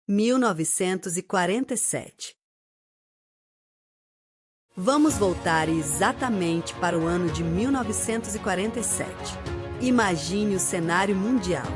1947. Vamos voltar exatamente para o ano de 1947. Imagine o cenário mundial.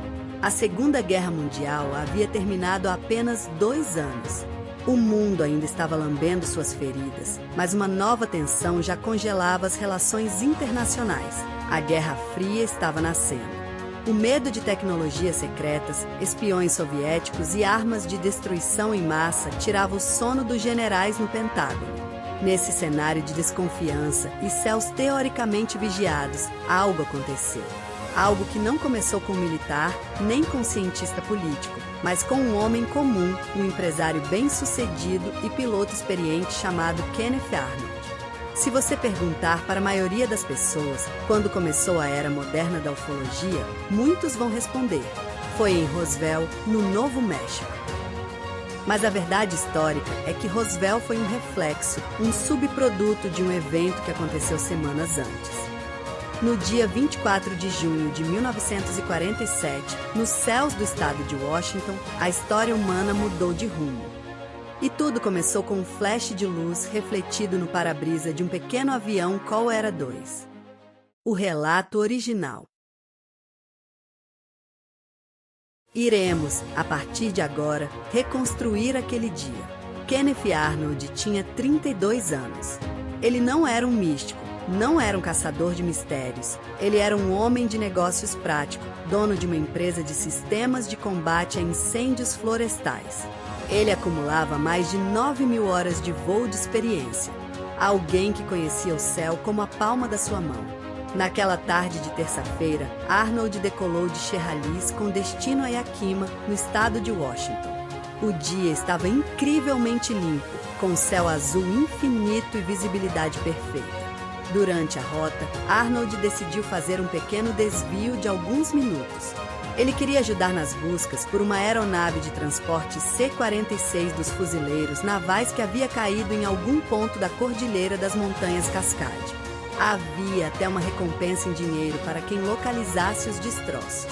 A Segunda Guerra Mundial havia terminado há apenas 2 anos. O mundo ainda estava lambendo suas feridas, mas uma nova tensão já congelava as relações internacionais. A Guerra Fria estava nascendo. O medo de tecnologias secretas, espiões soviéticos e armas de destruição em massa tirava o sono dos generais no Pentágono. Nesse cenário de desconfiança e céus teoricamente vigiados, algo aconteceu. Algo que não começou com um militar, nem com um cientista político, mas com um homem comum, um empresário bem-sucedido e piloto experiente chamado Kenneth Arnold. Se você perguntar para a maioria das pessoas quando começou a era moderna da ufologia, muitos vão responder: foi em Roswell, no Novo México. Mas a verdade histórica é que Roswell foi um reflexo, um subproduto de um evento que aconteceu semanas antes. No dia 24 de junho de 1947, nos céus do estado de Washington, a história humana mudou de rumo. E tudo começou com um flash de luz refletido no para-brisa de um pequeno avião Call Era 2. O relato original. Iremos, a partir de agora, reconstruir aquele dia. Kenneth Arnold tinha 32 anos. Ele não era um místico, não era um caçador de mistérios. Ele era um homem de negócios prático, dono de uma empresa de sistemas de combate a incêndios florestais. Ele acumulava mais de 9.000 horas de voo de experiência. Alguém que conhecia o céu como a palma da sua mão. Naquela tarde de terça-feira, Arnold decolou de Chehalis com destino a Yakima, no estado de Washington. O dia estava incrivelmente limpo, com céu azul infinito e visibilidade perfeita. Durante a rota, Arnold decidiu fazer um pequeno desvio de alguns minutos. Ele queria ajudar nas buscas por uma aeronave de transporte C-46 dos fuzileiros navais que havia caído em algum ponto da Cordilheira das Montanhas Cascade. Havia até uma recompensa em dinheiro para quem localizasse os destroços.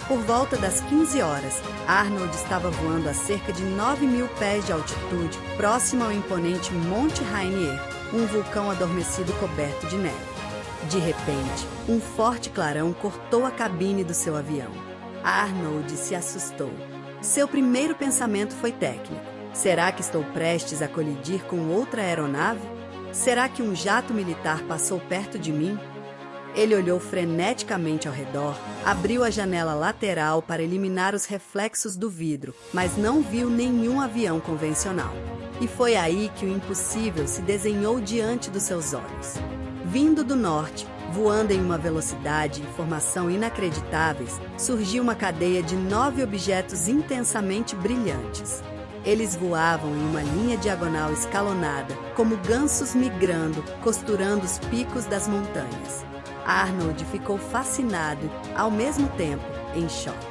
Por volta das 15 horas, Arnold estava voando a cerca de 9.000 pés de altitude, próximo ao imponente Monte Rainier, um vulcão adormecido coberto de neve. De repente, um forte clarão cortou a cabine do seu avião. Arnold se assustou. Seu primeiro pensamento foi técnico. Será que estou prestes a colidir com outra aeronave? Será que um jato militar passou perto de mim? Ele olhou freneticamente ao redor, abriu a janela lateral para eliminar os reflexos do vidro, mas não viu nenhum avião convencional. E foi aí que o impossível se desenhou diante dos seus olhos. Vindo do norte, voando em uma velocidade e formação inacreditáveis, surgiu uma cadeia de 9 objetos intensamente brilhantes. Eles voavam em uma linha diagonal escalonada, como gansos migrando, costurando os picos das montanhas. Arnold ficou fascinado e, ao mesmo tempo, em choque.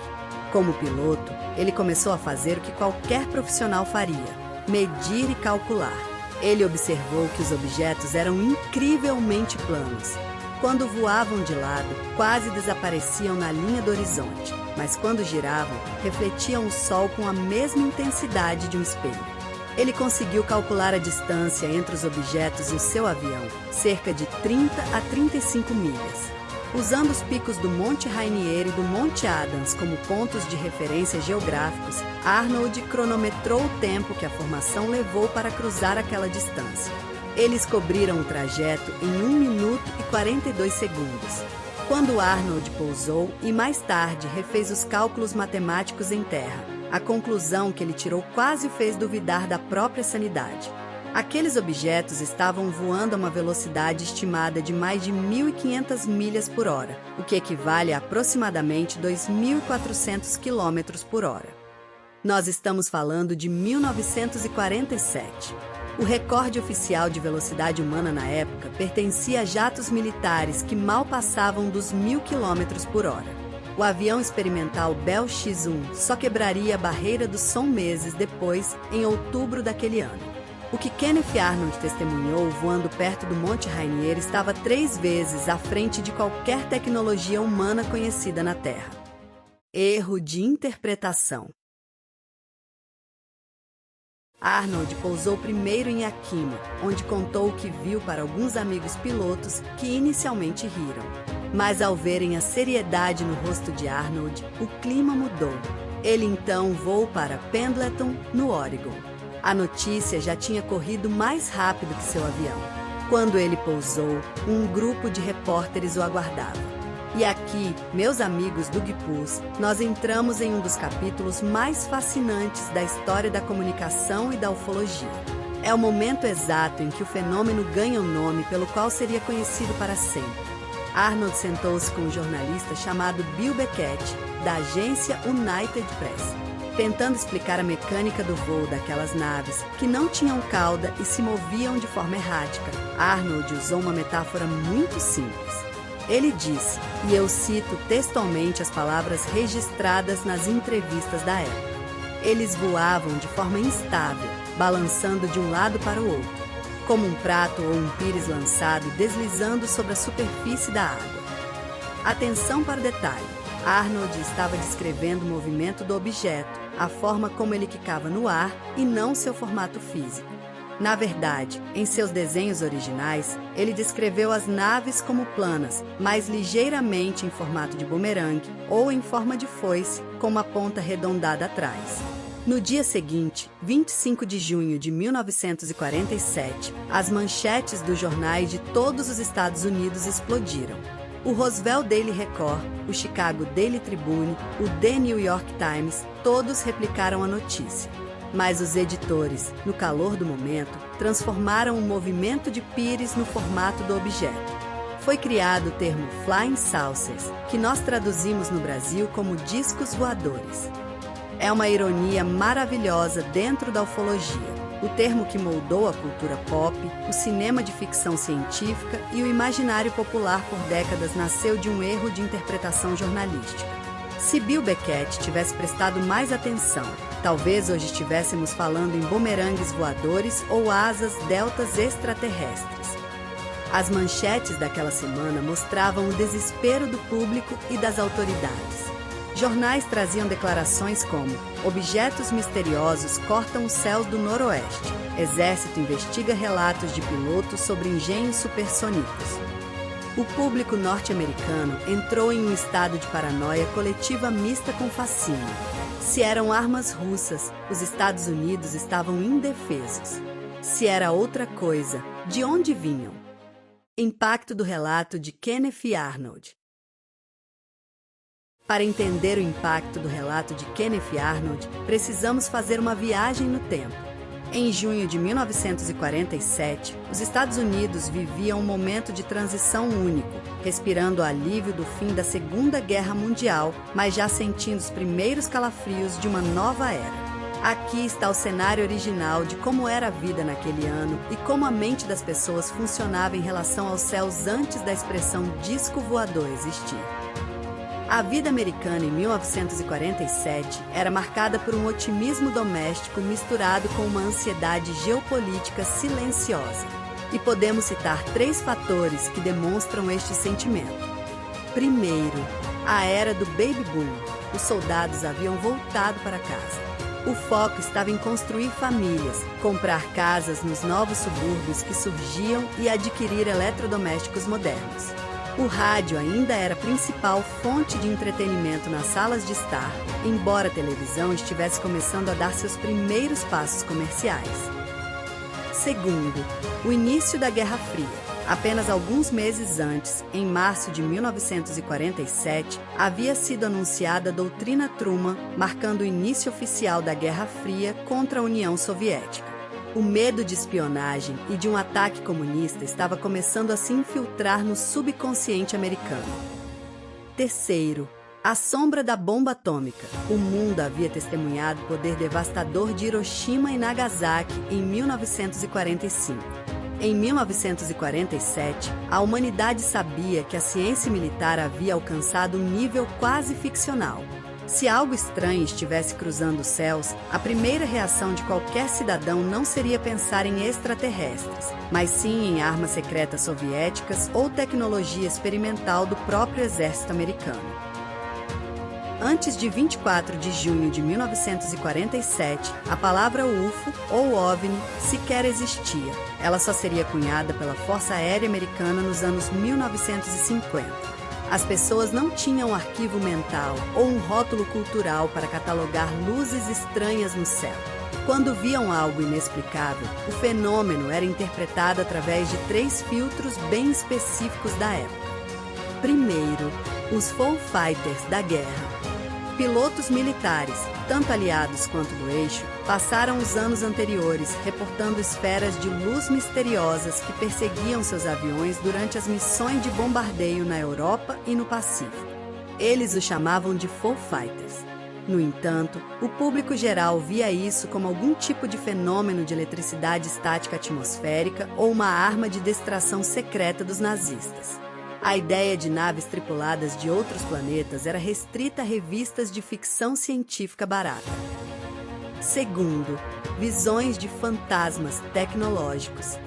Como piloto, ele começou a fazer o que qualquer profissional faria: medir e calcular. Ele observou que os objetos eram incrivelmente planos. Quando voavam de lado, quase desapareciam na linha do horizonte, mas quando giravam, refletiam o sol com a mesma intensidade de um espelho. Ele conseguiu calcular a distância entre os objetos e o seu avião, cerca de 30 a 35 milhas. Usando os picos do Monte Rainier e do Monte Adams como pontos de referência geográficos, Arnold cronometrou o tempo que a formação levou para cruzar aquela distância. Eles cobriram o trajeto em 1 minuto e 42 segundos. Quando Arnold pousou e mais tarde refez os cálculos matemáticos em terra, a conclusão que ele tirou quase o fez duvidar da própria sanidade. Aqueles objetos estavam voando a uma velocidade estimada de mais de 1.500 milhas por hora, o que equivale a aproximadamente 2.400 quilômetros por hora. Nós estamos falando de 1947. O recorde oficial de velocidade humana na época pertencia a jatos militares que mal passavam dos 1.000 quilômetros por hora. O avião experimental Bell X-1 só quebraria a barreira do som meses depois, em outubro daquele ano. O que Kenneth Arnold testemunhou voando perto do Monte Rainier estava 3 vezes à frente de qualquer tecnologia humana conhecida na Terra. Erro de interpretação. Arnold pousou primeiro em Yakima, onde contou o que viu para alguns amigos pilotos que inicialmente riram. Mas ao verem a seriedade no rosto de Arnold, o clima mudou. Ele então voou para Pendleton, no Oregon. A notícia já tinha corrido mais rápido que seu avião. Quando ele pousou, um grupo de repórteres o aguardava. E aqui, meus amigos do Guipus, nós entramos em um dos capítulos mais fascinantes da história da comunicação e da ufologia. É o momento exato em que o fenômeno ganha o nome pelo qual seria conhecido para sempre. Arnold sentou-se com um jornalista chamado Bill Beckett, da agência United Press, tentando explicar a mecânica do voo daquelas naves que não tinham cauda e se moviam de forma errática. Arnold usou uma metáfora muito simples. Ele disse, e eu cito textualmente as palavras registradas nas entrevistas da época: eles voavam de forma instável, balançando de um lado para o outro, como um prato ou um pires lançado deslizando sobre a superfície da água. Atenção para o detalhe: Arnold estava descrevendo o movimento do objeto, a forma como ele quicava no ar e não seu formato físico. Na verdade, em seus desenhos originais, ele descreveu as naves como planas, mas ligeiramente em formato de bumerangue ou em forma de foice, com uma ponta arredondada atrás. No dia seguinte, 25 de junho de 1947, as manchetes dos jornais de todos os Estados Unidos explodiram. O Roswell Daily Record, o Chicago Daily Tribune, o The New York Times, todos replicaram a notícia. Mas os editores, no calor do momento, transformaram o movimento de pires no formato do objeto. Foi criado o termo Flying Saucers, que nós traduzimos no Brasil como discos voadores. É uma ironia maravilhosa dentro da ufologia. O termo que moldou a cultura pop, o cinema de ficção científica e o imaginário popular por décadas nasceu de um erro de interpretação jornalística. Se Bill Beckett tivesse prestado mais atenção, talvez hoje estivéssemos falando em bumerangues voadores ou asas deltas extraterrestres. As manchetes daquela semana mostravam o desespero do público e das autoridades. Jornais traziam declarações como: objetos misteriosos cortam os céus do noroeste. Exército investiga relatos de pilotos sobre engenhos supersônicos. O público norte-americano entrou em um estado de paranoia coletiva mista com fascínio. Se eram armas russas, os Estados Unidos estavam indefesos. Se era outra coisa, de onde vinham? Impacto do relato de Kenneth Arnold. Para entender o impacto do relato de Kenneth Arnold, precisamos fazer uma viagem no tempo. Em junho de 1947, os Estados Unidos viviam um momento de transição único, respirando o alívio do fim da Segunda Guerra Mundial, mas já sentindo os primeiros calafrios de uma nova era. Aqui está o cenário original de como era a vida naquele ano e como a mente das pessoas funcionava em relação aos céus antes da expressão disco voador existir. A vida americana em 1947 era marcada por um otimismo doméstico misturado com uma ansiedade geopolítica silenciosa. E podemos citar 3 fatores que demonstram este sentimento. Primeiro, a era do Baby Boom. Os soldados haviam voltado para casa. O foco estava em construir famílias, comprar casas nos novos subúrbios que surgiam e adquirir eletrodomésticos modernos. O rádio ainda era a principal fonte de entretenimento nas salas de estar, embora a televisão estivesse começando a dar seus primeiros passos comerciais. Segundo, o início da Guerra Fria. Apenas alguns meses antes, em março de 1947, havia sido anunciada a Doutrina Truman, marcando o início oficial da Guerra Fria contra a União Soviética. O medo de espionagem e de um ataque comunista estava começando a se infiltrar no subconsciente americano. Terceiro, a sombra da bomba atômica. O mundo havia testemunhado o poder devastador de Hiroshima e Nagasaki em 1945. Em 1947, a humanidade sabia que a ciência militar havia alcançado um nível quase ficcional. Se algo estranho estivesse cruzando os céus, a primeira reação de qualquer cidadão não seria pensar em extraterrestres, mas sim em armas secretas soviéticas ou tecnologia experimental do próprio exército americano. Antes de 24 de junho de 1947, a palavra UFO, ou OVNI, sequer existia. Ela só seria cunhada pela Força Aérea Americana nos anos 1950. As pessoas não tinham arquivo mental ou um rótulo cultural para catalogar luzes estranhas no céu. Quando viam algo inexplicável, o fenômeno era interpretado através de 3 filtros bem específicos da época. Primeiro, os Foo Fighters da guerra. Pilotos militares, tanto aliados quanto do eixo, passaram os anos anteriores reportando esferas de luz misteriosas que perseguiam seus aviões durante as missões de bombardeio na Europa e no Pacífico. Eles o chamavam de Foo Fighters. No entanto, o público geral via isso como algum tipo de fenômeno de eletricidade estática atmosférica ou uma arma de distração secreta dos nazistas. A ideia de naves tripuladas de outros planetas era restrita a revistas de ficção científica barata. Segundo, visões de fantasmas tecnológicos.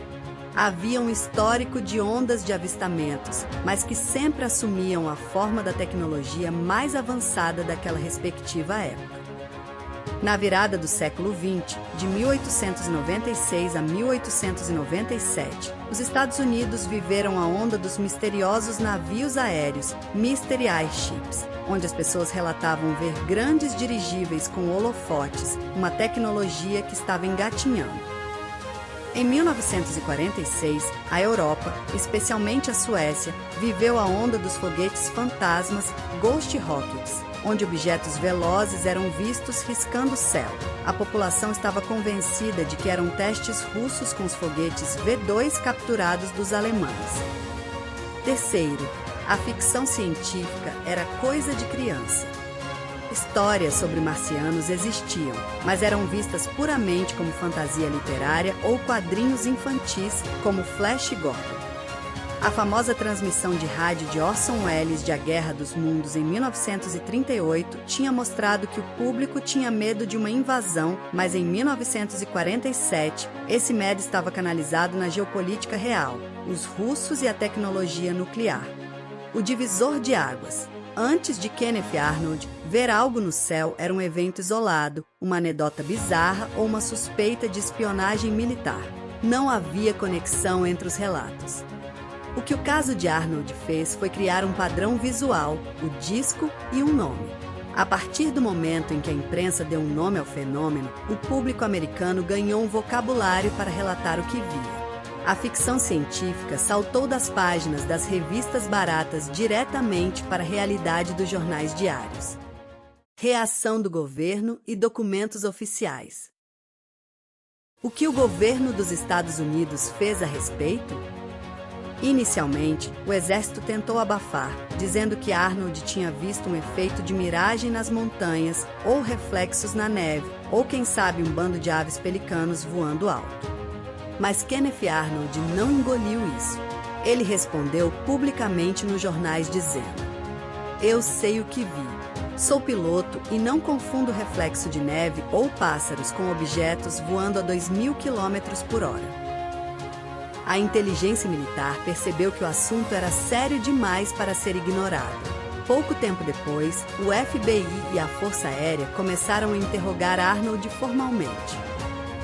Havia um histórico de ondas de avistamentos, mas que sempre assumiam a forma da tecnologia mais avançada daquela respectiva época. Na virada do século XX, de 1896 a 1897, os Estados Unidos viveram a onda dos misteriosos navios aéreos, Mystery Airships, onde as pessoas relatavam ver grandes dirigíveis com holofotes, uma tecnologia que estava engatinhando. Em 1946, a Europa, especialmente a Suécia, viveu a onda dos foguetes fantasmas Ghost Rockets, onde objetos velozes eram vistos riscando o céu. A população estava convencida de que eram testes russos com os foguetes V-2 capturados dos alemães. Terceiro, a ficção científica era coisa de criança. Histórias sobre marcianos existiam, mas eram vistas puramente como fantasia literária ou quadrinhos infantis, como Flash Gordon. A famosa transmissão de rádio de Orson Welles de A Guerra dos Mundos em 1938 tinha mostrado que o público tinha medo de uma invasão, mas em 1947, esse medo estava canalizado na geopolítica real, os russos e a tecnologia nuclear. O divisor de águas. Antes de Kenneth Arnold, ver algo no céu era um evento isolado, uma anedota bizarra ou uma suspeita de espionagem militar. Não havia conexão entre os relatos. O que o caso de Arnold fez foi criar um padrão visual, o disco e um nome. A partir do momento em que a imprensa deu um nome ao fenômeno, o público americano ganhou um vocabulário para relatar o que via. A ficção científica saltou das páginas das revistas baratas diretamente para a realidade dos jornais diários. Reação do governo e documentos oficiais. O que o governo dos Estados Unidos fez a respeito? Inicialmente, o exército tentou abafar, dizendo que Arnold tinha visto um efeito de miragem nas montanhas, ou reflexos na neve, ou quem sabe um bando de aves pelicanos voando alto. Mas Kenneth Arnold não engoliu isso. Ele respondeu publicamente nos jornais dizendo: "Eu sei o que vi. Sou piloto e não confundo reflexo de neve ou pássaros com objetos voando a 2.000 km/h." A inteligência militar percebeu que o assunto era sério demais para ser ignorado. Pouco tempo depois, o FBI e a Força Aérea começaram a interrogar Arnold formalmente.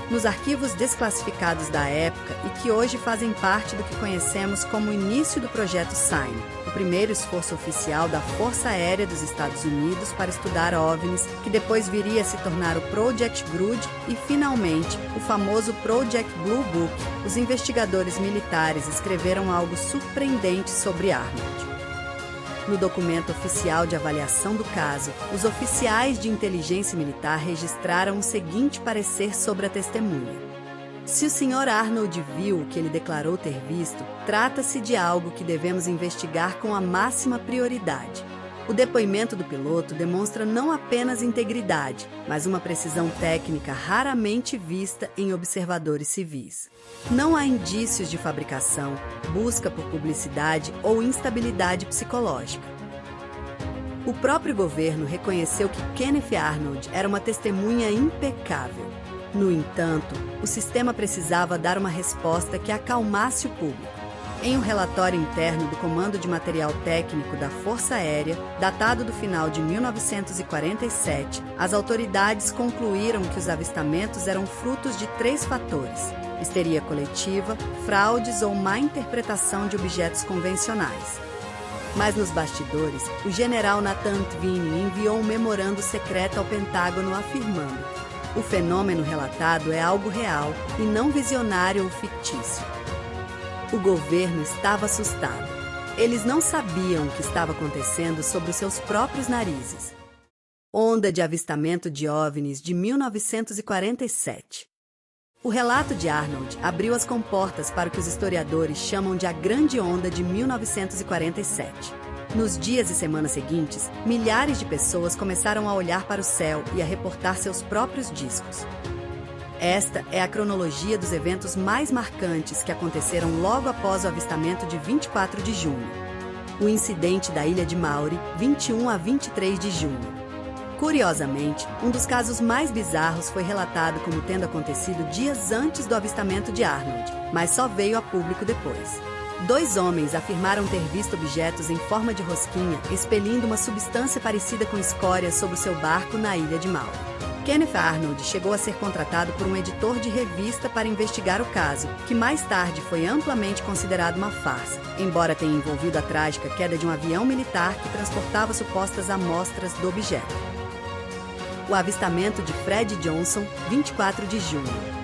Nos arquivos desclassificados da época e que hoje fazem parte do que conhecemos como o início do Projeto Sign, o primeiro esforço oficial da Força Aérea dos Estados Unidos para estudar OVNIs, que depois viria a se tornar o Project Grudge e, finalmente, o famoso Project Blue Book, os investigadores militares escreveram algo surpreendente sobre Arnold. No documento oficial de avaliação do caso, os oficiais de inteligência militar registraram o seguinte parecer sobre a testemunha: se o Sr. Arnold viu o que ele declarou ter visto, trata-se de algo que devemos investigar com a máxima prioridade. O depoimento do piloto demonstra não apenas integridade, mas uma precisão técnica raramente vista em observadores civis. Não há indícios de fabricação, busca por publicidade ou instabilidade psicológica. O próprio governo reconheceu que Kenneth Arnold era uma testemunha impecável. No entanto, o sistema precisava dar uma resposta que acalmasse o público. Em um relatório interno do Comando de Material Técnico da Força Aérea, datado do final de 1947, as autoridades concluíram que os avistamentos eram frutos de 3 fatores: histeria coletiva, fraudes ou má interpretação de objetos convencionais. Mas nos bastidores, o general Nathan Tvine enviou um memorando secreto ao Pentágono afirmando: o fenômeno relatado é algo real e não visionário ou fictício. O governo estava assustado. Eles não sabiam o que estava acontecendo sob os seus próprios narizes. Onda de avistamento de OVNIs de 1947. O relato de Arnold abriu as comportas para o que os historiadores chamam de a Grande Onda de 1947. Nos dias e semanas seguintes, milhares de pessoas começaram a olhar para o céu e a reportar seus próprios discos. Esta é a cronologia dos eventos mais marcantes que aconteceram logo após o avistamento de 24 de junho. O incidente da Ilha de Maury, 21 a 23 de junho. Curiosamente, um dos casos mais bizarros foi relatado como tendo acontecido dias antes do avistamento de Arnold, mas só veio a público depois. 2 homens afirmaram ter visto objetos em forma de rosquinha expelindo uma substância parecida com escória sobre o seu barco na Ilha de Maury. Kenneth Arnold chegou a ser contratado por um editor de revista para investigar o caso, que mais tarde foi amplamente considerado uma farsa, embora tenha envolvido a trágica queda de um avião militar que transportava supostas amostras do objeto. O avistamento de Fred Johnson, 24 de junho.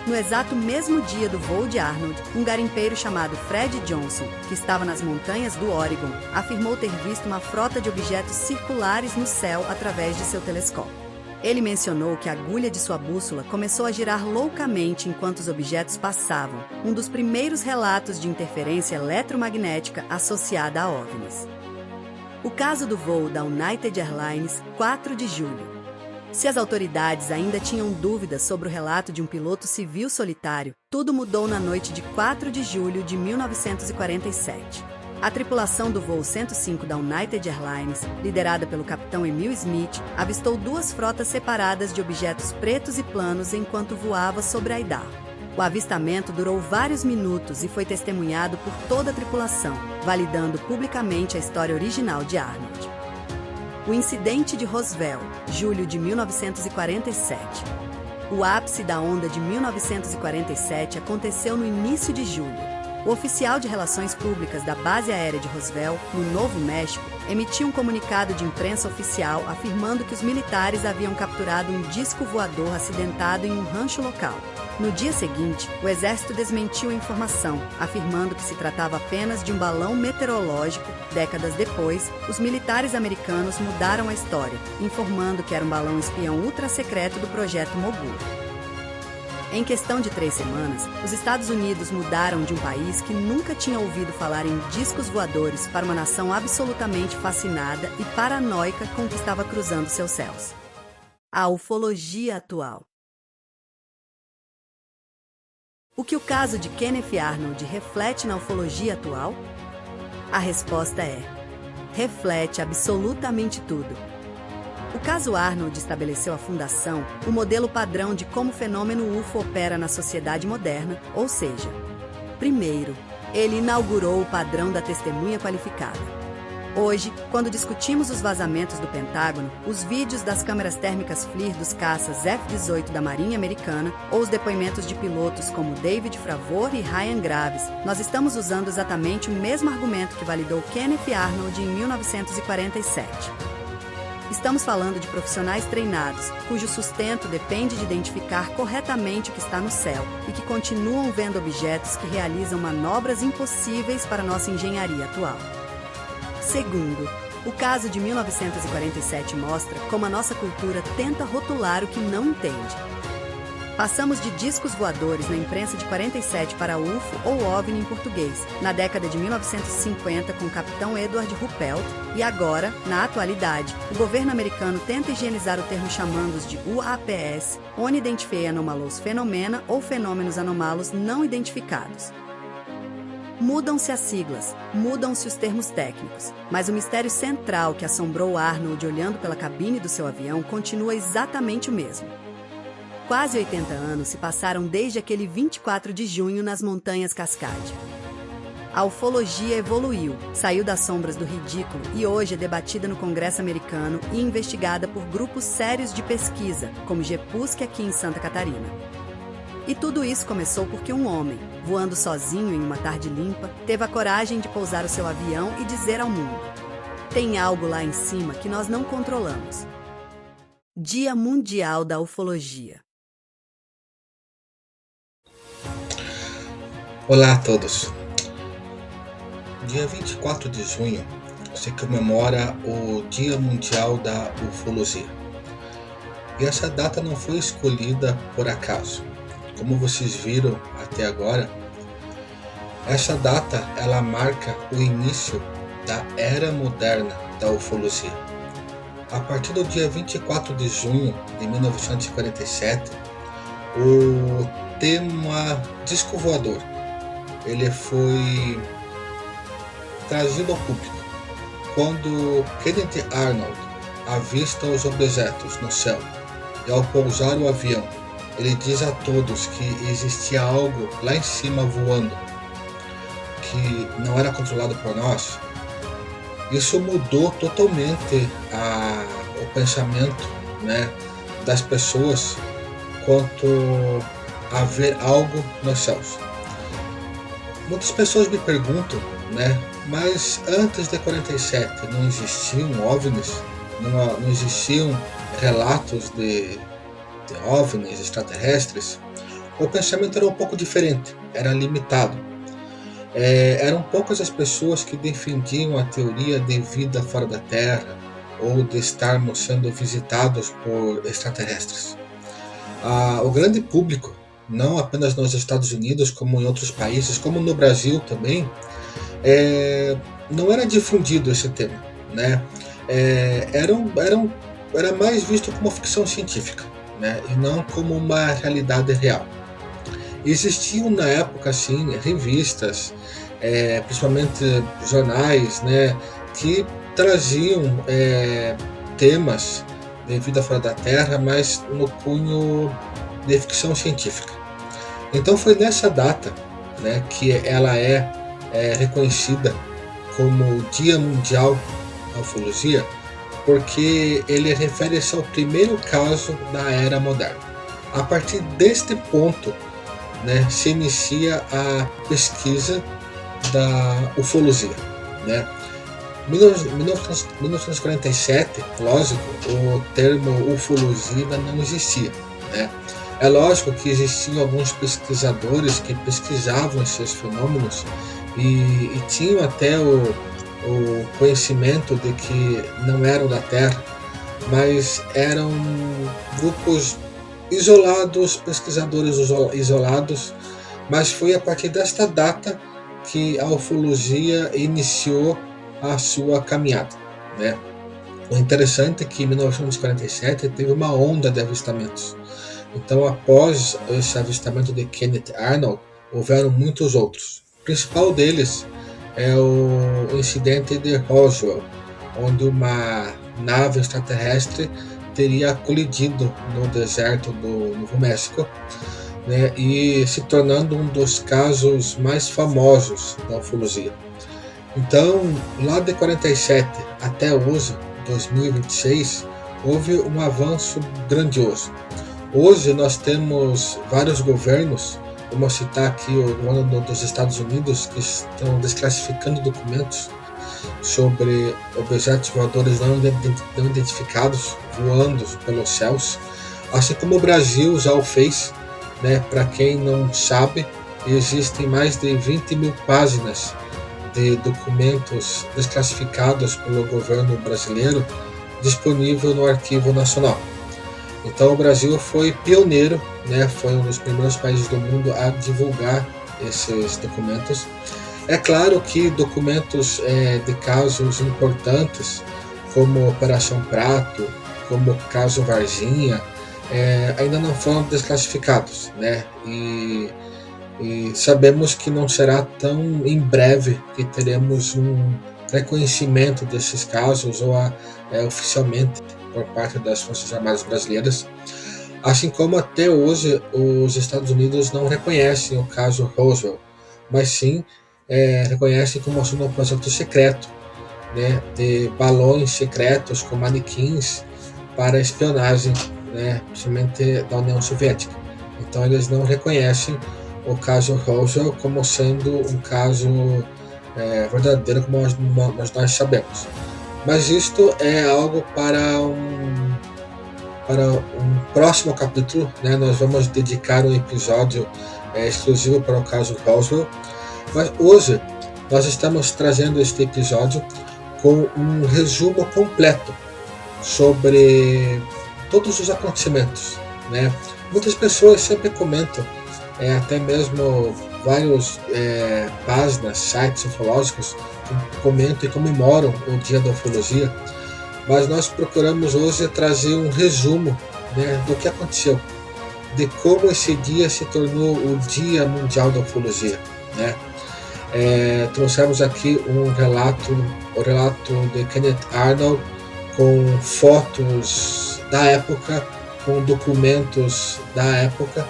No exato mesmo dia do voo de Arnold, um garimpeiro chamado Fred Johnson, que estava nas montanhas do Oregon, afirmou ter visto uma frota de objetos circulares no céu através de seu telescópio. Ele mencionou que a agulha de sua bússola começou a girar loucamente enquanto os objetos passavam, um dos primeiros relatos de interferência eletromagnética associada a OVNIs. O caso do voo da United Airlines, 4 de julho. Se as autoridades ainda tinham dúvidas sobre o relato de um piloto civil solitário, tudo mudou na noite de 4 de julho de 1947. A tripulação do voo 105 da United Airlines, liderada pelo capitão Emil Smith, avistou 2 frotas separadas de objetos pretos e planos enquanto voava sobre Idaho. O avistamento durou vários minutos e foi testemunhado por toda a tripulação, validando publicamente a história original de Arnold. O incidente de Roswell, julho de 1947. O ápice da onda de 1947 aconteceu no início de julho. O oficial de relações públicas da base aérea de Roswell, no Novo México, emitiu um comunicado de imprensa oficial afirmando que os militares haviam capturado um disco voador acidentado em um rancho local. No dia seguinte, o exército desmentiu a informação, afirmando que se tratava apenas de um balão meteorológico. Décadas depois, os militares americanos mudaram a história, informando que era um balão espião ultra-secreto do projeto Mogul. Em questão de 3 semanas, os Estados Unidos mudaram de um país que nunca tinha ouvido falar em discos voadores para uma nação absolutamente fascinada e paranoica com o que estava cruzando seus céus. A ufologia atual. O que o caso de Kenneth Arnold reflete na ufologia atual? A resposta é: reflete absolutamente tudo. O caso Arnold estabeleceu a fundação, o modelo padrão de como o fenômeno UFO opera na sociedade moderna, ou seja, primeiro, ele inaugurou o padrão da testemunha qualificada. Hoje, quando discutimos os vazamentos do Pentágono, os vídeos das câmeras térmicas FLIR dos caças F-18 da Marinha Americana ou os depoimentos de pilotos como David Fravor e Ryan Graves, nós estamos usando exatamente o mesmo argumento que validou Kenneth Arnold em 1947. Estamos falando de profissionais treinados, cujo sustento depende de identificar corretamente o que está no céu e que continuam vendo objetos que realizam manobras impossíveis para nossa engenharia atual. Segundo, o caso de 1947 mostra como a nossa cultura tenta rotular o que não entende. Passamos de discos voadores na imprensa de 47 para UFO ou OVNI em português, na década de 1950 com o capitão Edward Ruppelt, e agora, na atualidade, o governo americano tenta higienizar o termo chamando-os de UAPs, Unidentified Anomalous Phenomena ou fenômenos anômalos não identificados. Mudam-se as siglas, mudam-se os termos técnicos, mas o mistério central que assombrou Arnold olhando pela cabine do seu avião continua exatamente o mesmo. Quase 80 anos se passaram desde aquele 24 de junho nas Montanhas Cascade. A ufologia evoluiu, saiu das sombras do ridículo e hoje é debatida no Congresso americano e investigada por grupos sérios de pesquisa, como GEPUSC aqui em Santa Catarina. E tudo isso começou porque um homem, voando sozinho em uma tarde limpa, teve a coragem de pousar o seu avião e dizer ao mundo: tem algo lá em cima que nós não controlamos. Dia Mundial da Ufologia. Olá a todos! Dia 24 de junho se comemora o Dia Mundial da Ufologia. E essa data não foi escolhida por acaso. Como vocês viram até agora, essa data ela marca o início da era moderna da ufologia. A partir do dia 24 de junho de 1947, o tema disco voador ele foi trazido ao público quando Kenneth Arnold avista os objetos no céu e ao pousar o avião ele diz a todos que existia algo lá em cima voando que não era controlado por nós. Isso mudou totalmente o pensamento, né, das pessoas quanto a ver algo nos céus. Muitas pessoas me perguntam, né, mas antes de 47 não existiam OVNIs? Não existiam relatos de OVNIs extraterrestres? O pensamento era um pouco diferente, era limitado. Eram poucas as pessoas que defendiam a teoria de vida fora da Terra ou de estarmos sendo visitados por extraterrestres. O grande público, não apenas nos Estados Unidos, como em outros países, como no Brasil também, não era difundido esse tema, né? Era mais visto como ficção científica, né? E não como uma realidade real. Existiam na época assim, revistas, principalmente jornais, né, que traziam temas de vida fora da Terra, mas no cunho de ficção científica. Então foi nessa data, né, que ela é reconhecida como Dia Mundial da Ufologia, porque ele refere-se ao primeiro caso da era moderna. A partir deste ponto, né, se inicia a pesquisa da ufologia, né? 1947, lógico, o termo ufologia ainda não existia, né? É lógico que existiam alguns pesquisadores que pesquisavam esses fenômenos e tinham até o conhecimento de que não eram da Terra, mas eram grupos isolados, pesquisadores isolados, mas foi a partir desta data que a ufologia iniciou a sua caminhada, né? O interessante é que em 1947 teve uma onda de avistamentos. Então, após esse avistamento de Kenneth Arnold, houveram muitos outros. O principal deles é o incidente de Roswell, onde uma nave extraterrestre teria colidido no deserto do Novo México, né, e se tornando um dos casos mais famosos da ufologia. Então, lá de 47 até hoje, 2026, houve um avanço grandioso. Hoje nós temos vários governos, vamos citar aqui o governo dos Estados Unidos, que estão desclassificando documentos sobre objetos voadores não identificados voando pelos céus, assim como o Brasil já o fez, né? Para quem não sabe, existem mais de 20 mil páginas de documentos desclassificados pelo governo brasileiro disponível no Arquivo Nacional. Então o Brasil foi pioneiro, né? Foi um dos primeiros países do mundo a divulgar esses documentos. É claro que documentos de casos importantes, como Operação Prato, como o caso Varginha, ainda não foram desclassificados, né? E sabemos que não será tão em breve que teremos um reconhecimento desses casos ou oficialmente por parte das Forças Armadas Brasileiras, assim como até hoje os Estados Unidos não reconhecem o caso Roswell, mas sim reconhecem como sendo um projeto secreto, né, de balões secretos com manequins para espionagem, né, principalmente da União Soviética. Então eles não reconhecem o caso Roswell como sendo um caso verdadeiro como nós sabemos. Mas isto é algo para um próximo capítulo, né? Nós vamos dedicar um episódio exclusivo para o caso Roswell. Mas hoje nós estamos trazendo este episódio com um resumo completo sobre todos os acontecimentos, né? Muitas pessoas sempre comentam, até mesmo vários páginas, sites ufológicos comentam e comemoram o Dia da Ufologia, mas nós procuramos hoje trazer um resumo, né, do que aconteceu, de como esse dia se tornou o Dia Mundial da Ufologia, né? Trouxemos aqui o relato de Kenneth Arnold, com fotos da época, com documentos da época,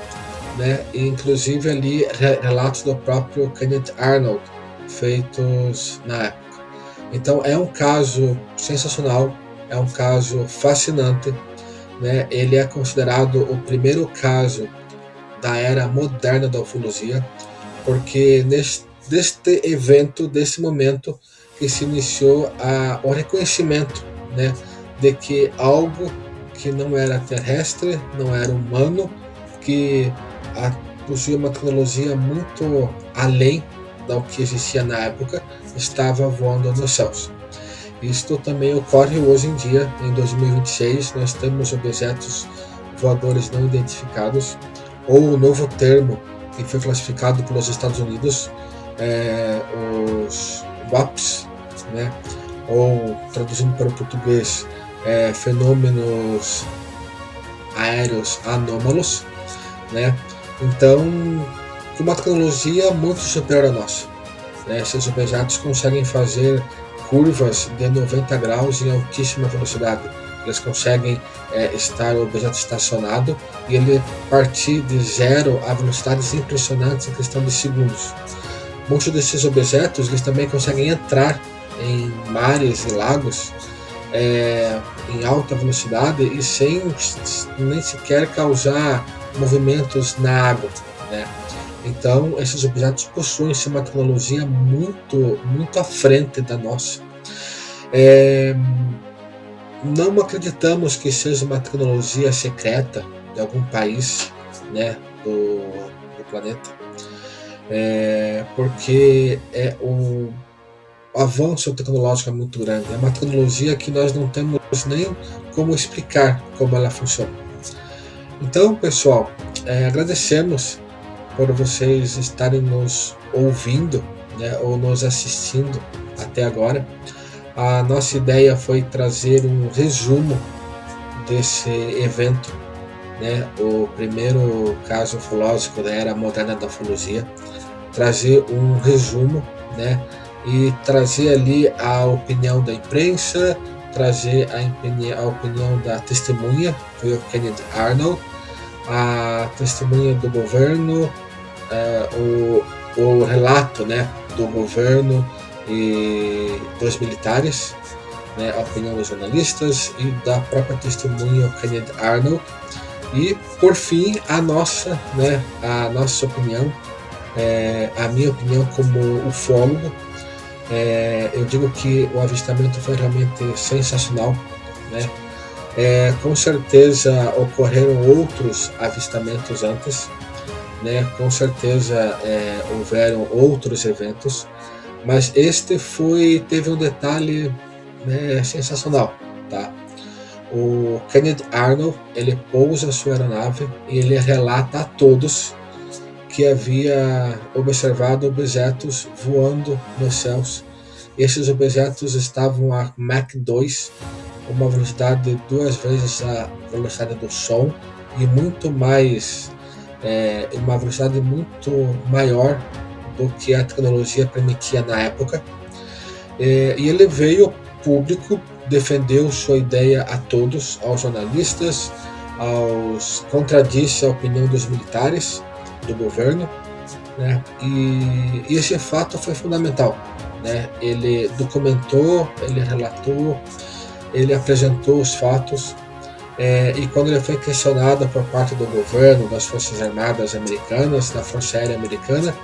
né? E inclusive ali relatos do próprio Kenneth Arnold feitos na época. Então é um caso sensacional, é um caso fascinante, né? Ele é considerado o primeiro caso da era moderna da ufologia, porque deste evento, desse momento, que se iniciou o reconhecimento, né, de que algo que não era terrestre, não era humano, que possuía uma tecnologia muito além do que existia na época, estava voando nos céus. Isto também ocorre hoje em dia, em 2026, nós temos objetos voadores não identificados, ou o novo termo que foi classificado pelos Estados Unidos, os WAPs, né? Ou traduzindo para o português, fenômenos aéreos anômalos, né? Então, com uma tecnologia muito superior à nossa, né? Esses objetos conseguem fazer curvas de 90 graus em altíssima velocidade. Eles conseguem estar o objeto estacionado e ele partir de zero a velocidades impressionantes em questão de segundos. Muitos desses objetos eles também conseguem entrar em mares e lagos em alta velocidade e sem nem sequer causar movimentos na água, né? Então esses objetos possuem uma tecnologia muito à frente da nossa. Não acreditamos que seja uma tecnologia secreta de algum país, né, do planeta, porque o avanço tecnológico é muito grande. É uma tecnologia que nós não temos nem como explicar como ela funciona. Então, pessoal, agradecemos por vocês estarem nos ouvindo, né, ou nos assistindo até agora. A nossa ideia foi trazer um resumo desse evento, né, o primeiro caso ufológico da era moderna da ufologia, trazer um resumo, né, e trazer ali a opinião da imprensa, trazer a opinião da testemunha, foi o Kenneth Arnold, a testemunha do governo, o relato, né, do governo e dos militares, né, a opinião dos jornalistas e da própria testemunha Kenneth Arnold, e por fim a nossa opinião, a minha opinião como ufólogo. Eu digo que o avistamento foi realmente sensacional, né? Com certeza ocorreram outros avistamentos antes, né? Com certeza houveram outros eventos, mas este teve um detalhe, né, sensacional, tá? O Kenneth Arnold, ele pousa sua aeronave e ele relata a todos que havia observado objetos voando nos céus. Esses objetos estavam a Mach 2, uma velocidade 2 vezes a velocidade do som e muito mais, uma velocidade muito maior do que a tecnologia permitia na época. E ele veio ao público, defendeu sua ideia a todos, aos jornalistas, contradisse a opinião dos militares, do governo, né? E esse fato foi fundamental, né? Ele documentou, ele relatou, ele apresentou os fatos, e quando ele foi questionado por parte do governo, das Forças Armadas Americanas, da Força Aérea Americana,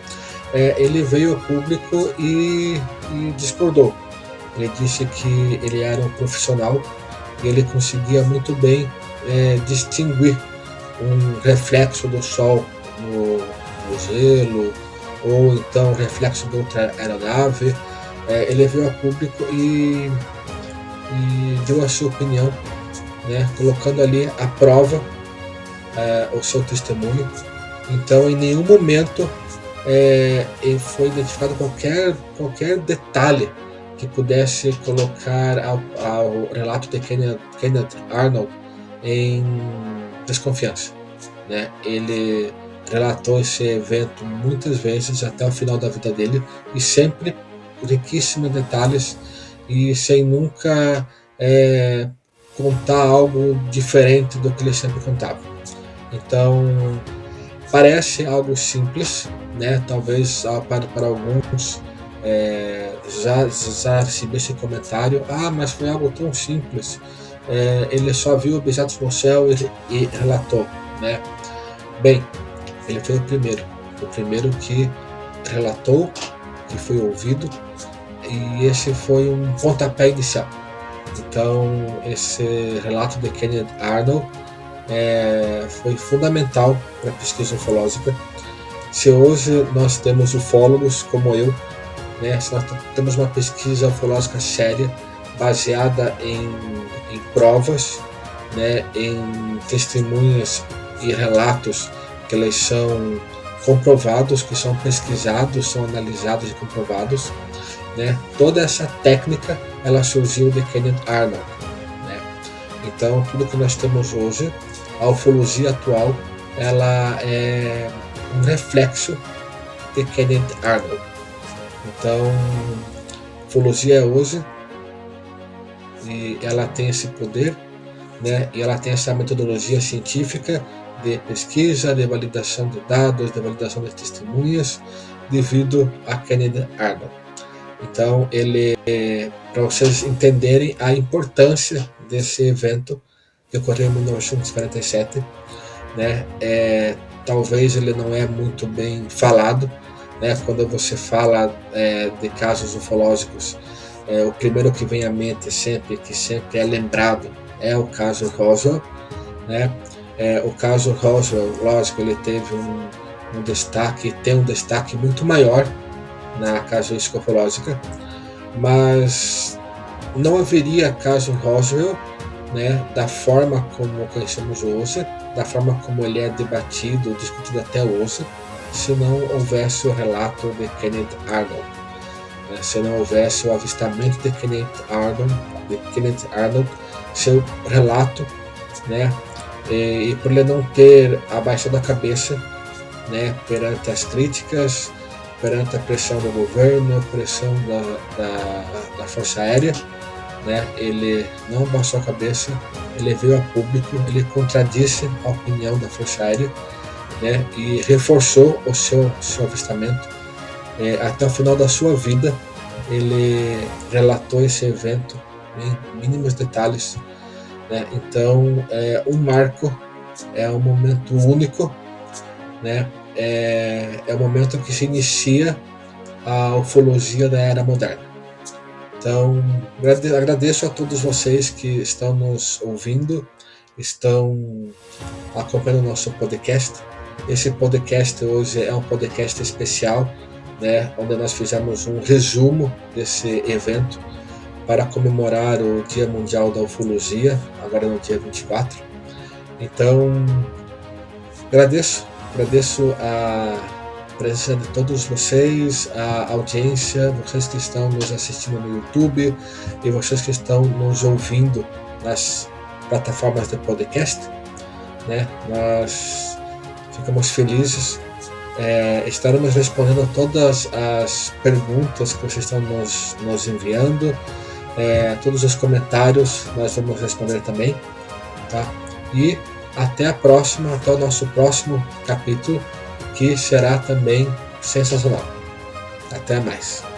ele veio ao público e discordou. Ele disse que ele era um profissional e ele conseguia muito bem distinguir um reflexo do sol no gelo, ou então reflexo de outra aeronave. Ele veio ao público e deu a sua opinião, né, colocando ali à prova o seu testemunho. Então, em nenhum momento foi identificado qualquer detalhe que pudesse colocar ao relato de Kenneth Arnold em desconfiança, né? Ele relatou esse evento muitas vezes até o final da vida dele, e sempre riquíssimos detalhes e sem nunca contar algo diferente do que ele sempre contava. Então, parece algo simples, né? Talvez para alguns já recebi esse comentário: mas foi algo tão simples, ele só viu objetos no céu e relatou, né? Bem, ele foi o primeiro que relatou, que foi ouvido, e esse foi um pontapé inicial. Então, esse relato de Kenneth Arnold foi fundamental para a pesquisa ufológica. Se hoje nós temos ufólogos como eu, né, se nós temos uma pesquisa ufológica séria, baseada em provas, né, em testemunhas e relatos que eles são comprovados, que são pesquisados, são analisados e comprovados, né? Toda essa técnica ela surgiu de Kenneth Arnold, né? Então, tudo que nós temos hoje, a ufologia atual, ela é um reflexo de Kenneth Arnold. Então, a ufologia hoje, e ela tem esse poder, né? E ela tem essa metodologia científica de pesquisa, de validação de dados, de validação de testemunhas, devido a Kenneth Arnold. Então, para vocês entenderem a importância desse evento que ocorreu em 1947, né? Talvez ele não é muito bem falado, né? Quando você fala de casos ufológicos, o primeiro que vem à mente que sempre é lembrado, é o caso Roswell, né? O caso Roswell, lógico, ele teve um destaque, tem um destaque muito maior na casuística ufológica, mas não haveria caso Roswell, né, da forma como conhecemos hoje, da forma como ele é debatido, discutido até hoje, se não houvesse o relato de Kenneth Arnold, né, se não houvesse o avistamento de Kenneth Arnold, seu relato, né, e por ele não ter abaixado a cabeça, né, perante as críticas, perante a pressão do governo, a pressão da Força Aérea, né, ele não abaixou a cabeça, ele veio a público, ele contradisse a opinião da Força Aérea, né, e reforçou o seu avistamento. Até o final da sua vida, ele relatou esse evento em mínimos detalhes, né? Então, um marco, é um momento único, né? É o momento que se inicia a ufologia da era moderna. Então, agradeço a todos vocês que estão nos ouvindo, estão acompanhando o nosso podcast. Esse podcast hoje é um podcast especial, né, onde nós fizemos um resumo desse evento para comemorar o Dia Mundial da Ufologia, agora no dia 24. Então, agradeço a presença de todos vocês, a audiência, vocês que estão nos assistindo no YouTube e vocês que estão nos ouvindo nas plataformas de podcast, né? Nós ficamos felizes, estaremos respondendo todas as perguntas que vocês estão nos enviando, todos os comentários nós vamos responder também, tá? E até o nosso próximo capítulo, que será também sensacional. Até mais.